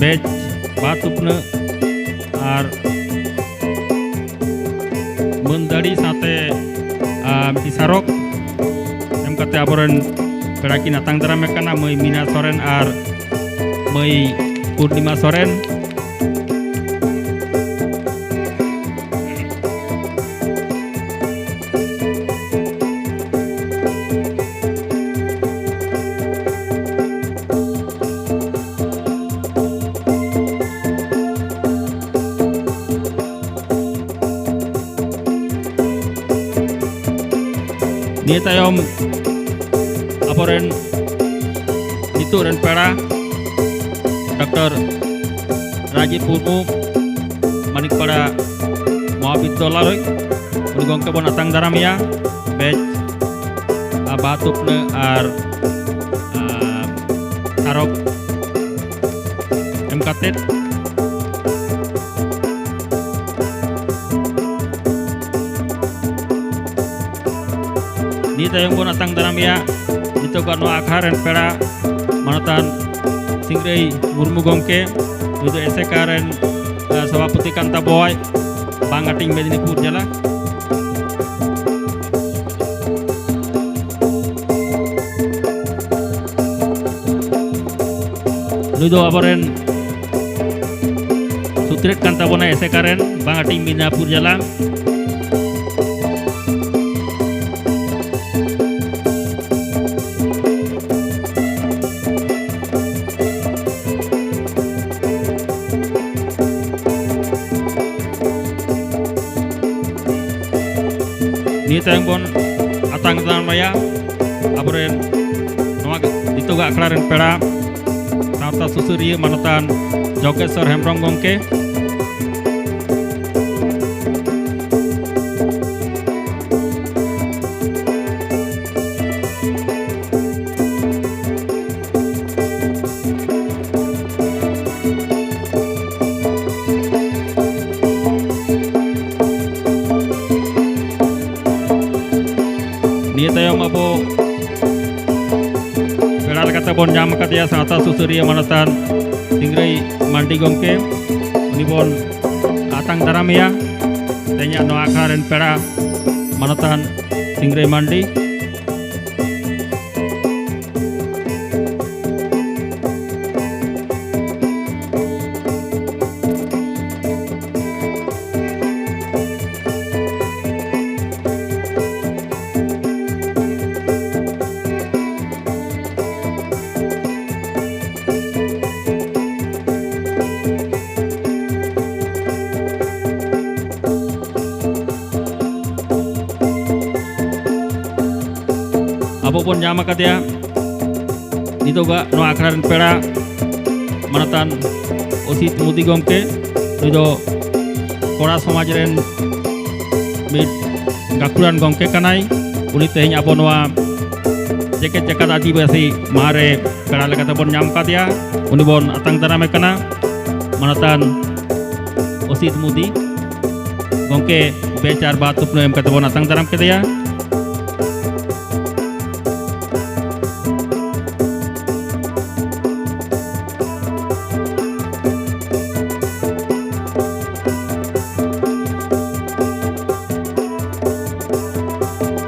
बेच बात उपना और मंदाड़ी साथे मिट्टी सारोक एम कते आबोरन पेड़ा की नातांग दाराम एकाना मई मीना सोरेन और मई पूर्णिमा Soren Ni tayom aporen itu dan pera Dr. Rajiv Murmu manik pada Mahabidollah roi unigong ke bon atang daram ya bej batuk ne ar harok MKT Ni tayong bon atang daram ya itu kan no akhar en pera manatan Singrei Murmu gomke itu esekaren Sabapati Kanta Boy Bangating Medinipur jala Nudo aboren Sutrit Kanta Bona esekaren Bangating Medinipur jala Ni tayong bon atang daram maya aboren noa itu gak klaren pera Tata Susuri manatan Jogesor Hembrong gongke Ni tayong abo pera kata bon nyam katya Tata Susuri manatan Singrei Mandi gongke uni bon atang daram ya tanya no akharen pera manatan Singrei Mandi Abo pun nyama katya itu gak no akharan pera manatan Osit Mudi gomke itu kora somaj ren mid gakuran gomke kanai uni tehnya abo noa jeket adibasi mare pera lekata bon nyam katya uni bon atang daram kana manatan Osit Mudi gomke becar batup no em kata bon atang daram katya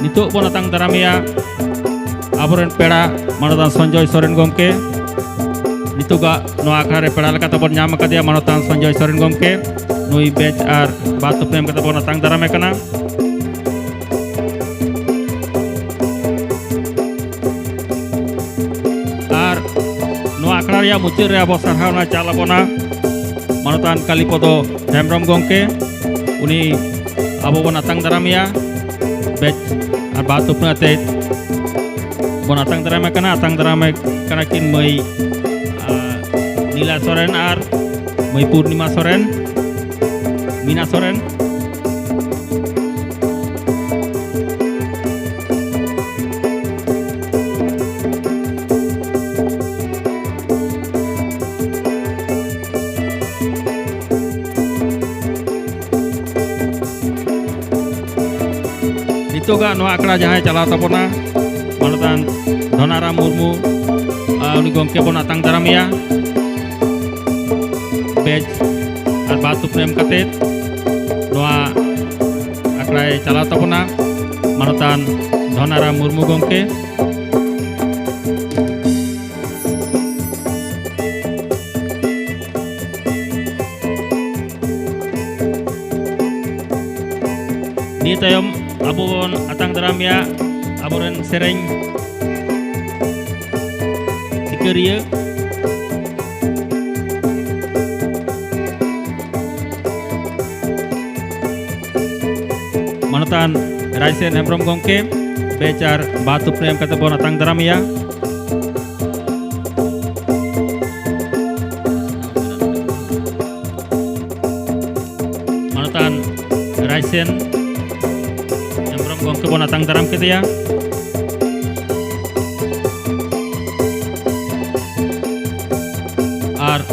Nituk pun atang daram ya aboren pera manatan Sanjoy Soren gomke nituk gak no akhare pera lekata bon nyam katya manatan Sanjoy Soren gomke nui bej ar batup nem kata bon atang daram kana ar no akhar ya mucir ya bos sarhana chala bona manatan Kalipodo Hemrom gomke uni abo bon atang daram ya bej ar batup na tet bon atang daram kana kin mei Nila Soren ar mei Purnima Soren Mina Soren itu gak no akra jahay cala tapona manatan Dhonara Murmu uni gomke bon atang daram ya बेच और बात प्रेम कते नोआ आखड़ाय चलाव तबना मानतान धनाराम मुर्मू गंके नी तायम आबो बन आतांग दारामिया आबोरेन सेरेñ सिकरिया मानतान रायसेन हेम्ब्रम गंके बेचार बात प्रेम कते बन आतांग दारामिया मानतान रायसेन गंके बन आतांग दाराम केदेया और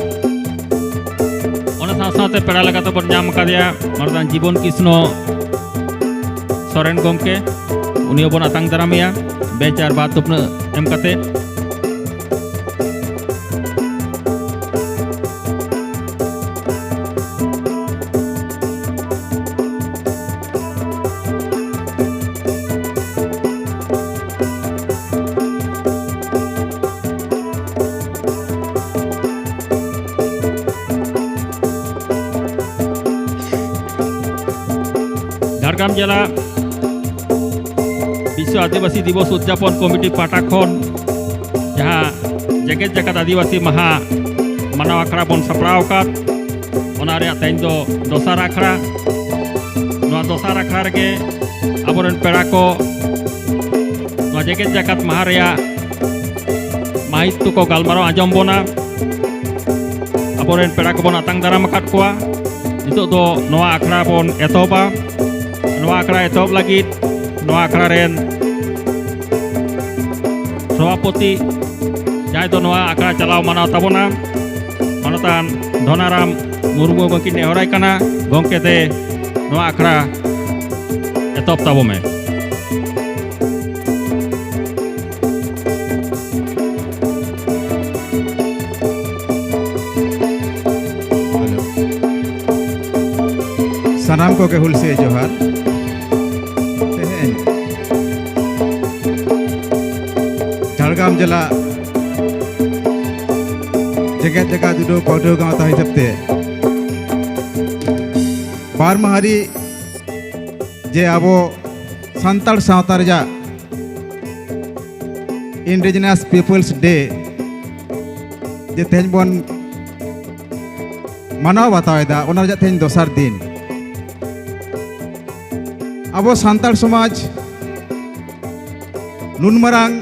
साथ पेड़ा लगाते बन नाम कादेया मानतान जीवन कृष्ण सोरेन गंके उनी बन आतांग दारामिया बेचार बात एम कते झारग्राम जिला विश्व आदिवासी दिवस उद्यापन कमिटी पाटा खन जहाँ जेगेत जगत आदिवासी महा मानव आखड़ा बन सापड़ाव तेज दो दोसार आखड़ा दोसार आखड़ा रे आबोरेन पेड़ा को जेगेत जगत महा रे माहित्य को गालमाराव आंजम बोना आबोरेन पेड़ा को बन आतांग दाराम आकाद कोआ नितो दो नोआ आखड़ा बन एतहबा नोआ आखड़ा एतहब लगिद नोआ आखड़ा रेन सभापति जहाँ तो नोआ आखड़ा चलाव मानाव ताबोना मानतान धनाराम मुर्मू गंके नेहराय कना गंके ते नोआ आखड़ा एतहब ताबो में सानाम को के हुल से जोहार झारग्राम जिला जगह जगह दुदो पौधो गाँव हिसाब से बार माहारी जे आबो सांताल सावता रेजा इंडिजिनस पीपल्स डे जे तेज बन मानाव बातावेदा ओना रेजा तेज दोसार दिन आबो सांताल समाज नुन मारांग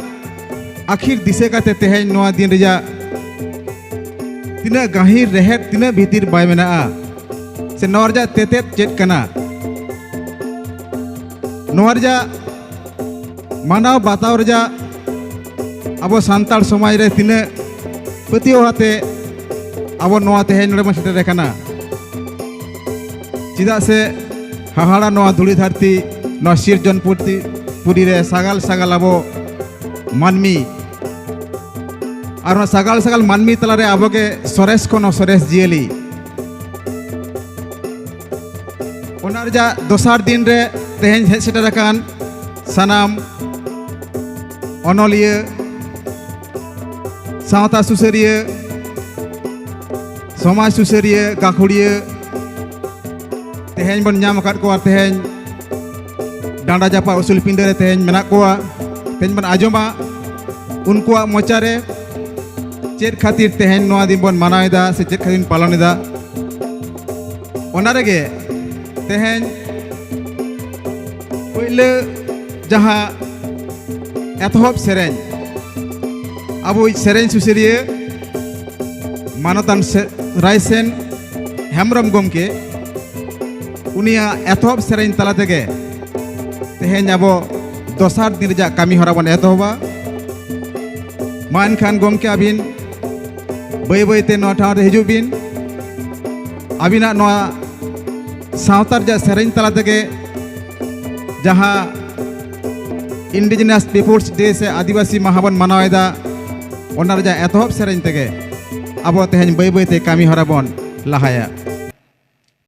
आखिर दिसे काते तेहेñ नोआ दिन रेजा तिना गाहिर रेहेट तिना भीतिर बाय मेना से नोआ रेजा तेतेत चेत कना नोआ रेजा मानाव बाताव रेजा आबो सांताल समाज रे तिना पतियो हाते आबो नोआ तेहेñ नोडे सेटेर कना चिदा से हाहाड़ा नोआ धुड़ी धरती नोआ सिरजन पुरी रे सागाल सागाल आबो मानमी और सागाल सागाल मानमी तलारे आबो के सरेस को सरेस जियली ओना रेजा दोसार दिन रे तेहेñ हेज सेटेर आकान सानाम अनलिया सावता सुसरिया समाज सुसरिया गाखुड़िया तेहेñ बन नाम आकाद कोआ तेहेñ डांडा जापा उसूल पिंडा रे तेहेñ मेना कोआ तेहेñ बन आजमा उनकुआ मोचा रे चेत खातिर तेहेñ नोआ दिन बन मानावेदा से चेत खातिर पालनेदा ओना रेगे तेहेñ पहले जहाँ एतहब सेरेñ आबो सेरेñ सुसरिया मानतान रायसेन हेम्ब्रम गंके उनिया एतहब सेरेñ तला तेगे तेहेñ आबो दोसार दिन रेजा कामी हरा बन एतहबा मा एनखान गंके आबिन बै बैते नोआ ठाव रे हिजुग बिन आबिना नोआ सावता रेजा सेरेñ तला तेगे जहाँ इंडिजिनस पीपल्स डे से आदिवासी माहा बन मानावेदा ओना रेजा एतहब सेरेñ तेगे आबो तेहेñ बै बैते कामी हरा बन ᱞᱟᱦᱟᱭᱟ।